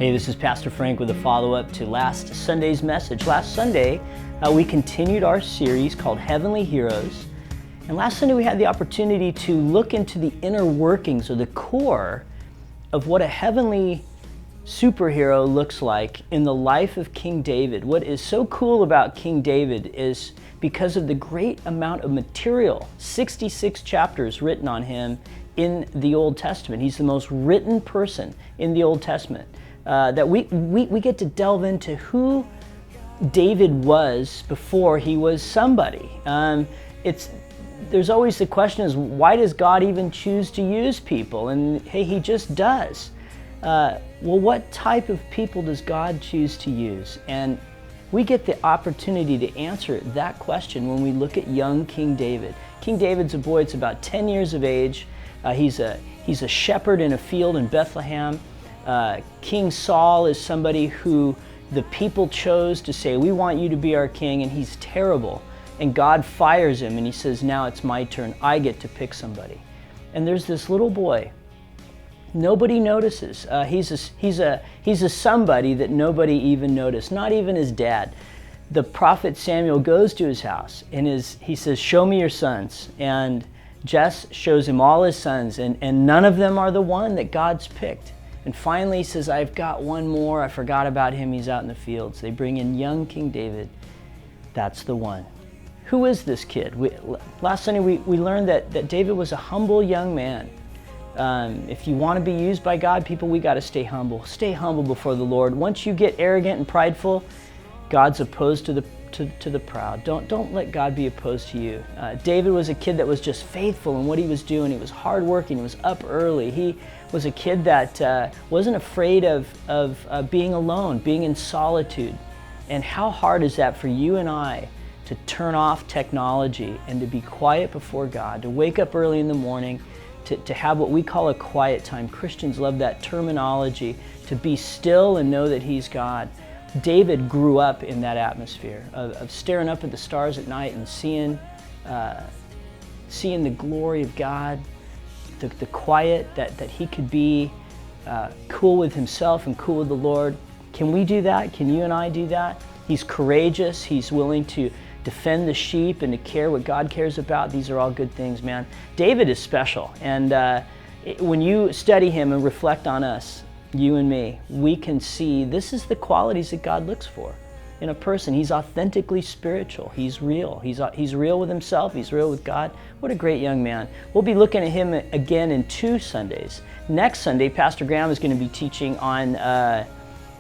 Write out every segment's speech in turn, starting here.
Hey, this is Pastor Frank with a follow-up to last Sunday's message. Last Sunday, we continued our series called Heavenly Heroes. And last Sunday, we had the opportunity to look into the inner workings or the core of what a heavenly superhero looks like in the life of King David. What is so cool about King David is because of the great amount of material, 66 chapters written on him in the Old Testament. He's the most written person in the Old Testament. That we get to delve into who David was before he was somebody. There's always the question is, why does God even choose to use people? And hey, he just does. Well, what type of people does God choose to use? And we get the opportunity to answer that question when we look at young King David. King David's a boy, it's about 10 years of age. He's a shepherd in a field in Bethlehem. King Saul is somebody who the people chose to say, we want you to be our king, and he's terrible. And God fires him and he says, now it's my turn, I get to pick somebody. And there's this little boy, nobody notices. He's a somebody that nobody even noticed, not even his dad. The prophet Samuel goes to his house and he says, show me your sons. And Jess shows him all his sons, and none of them are the one that God's picked. And finally he says, I've got one more, I forgot about him, he's out in the fields. They bring in young King David. That's the one. Who is this kid? Last Sunday we learned that David was a humble young man. If you want to be used by God, people, we got to stay humble. Stay humble before the Lord. Once you get arrogant and prideful, God's opposed to the proud. Don't let God be opposed to you. David was a kid that was just faithful in what he was doing. He was hardworking. He was up early. He was a kid that wasn't afraid of being alone, being in solitude. And how hard is that for you and I to turn off technology and to be quiet before God, to wake up early in the morning, to have what we call a quiet time. Christians love that terminology, to be still and know that He's God. David grew up in that atmosphere of staring up at the stars at night and seeing the glory of God, the quiet that he could be cool with himself and cool with the Lord. Can we do that? Can you and I do that? He's courageous. He's willing to defend the sheep and to care what God cares about. These are all good things, man. David is special. And when you study him and reflect on us, you and me, we can see this is the qualities that God looks for in a person. He's authentically spiritual. He's real. He's real with himself. He's real with God. What a great young man. We'll be looking at him again in 2 Sundays. Next Sunday, Pastor Graham is going to be teaching on a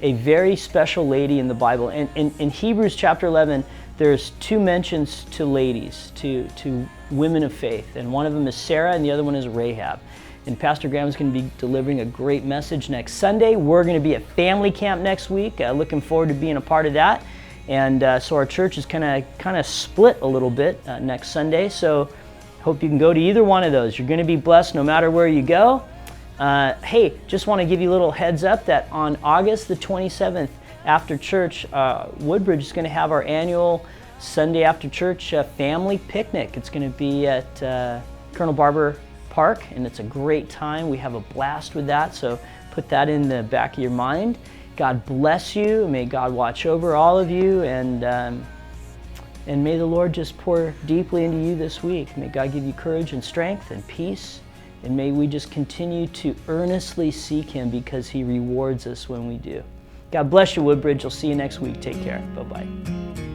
very special lady in the Bible. And in Hebrews chapter 11, there's 2 mentions to ladies, to women of faith. And one of them is Sarah and the other one is Rahab. And Pastor Graham is going to be delivering a great message next Sunday. We're going to be at family camp next week. Looking forward to being a part of that. And so our church is kind of split a little bit next Sunday. So hope you can go to either one of those. You're going to be blessed no matter where you go. Hey, just want to give you a little heads up that on August the 27th after church, Woodbridge is going to have our annual Sunday after church family picnic. It's going to be at Colonel Barber Park, and it's a great time. We have a blast with that, so put that in the back of your mind. God bless you. May God watch over all of you, and may the Lord just pour deeply into you this week. May God give you courage and strength and peace, and may we just continue to earnestly seek Him because He rewards us when we do. God bless you, Woodbridge. I'll see you next week. Take care. Bye-bye.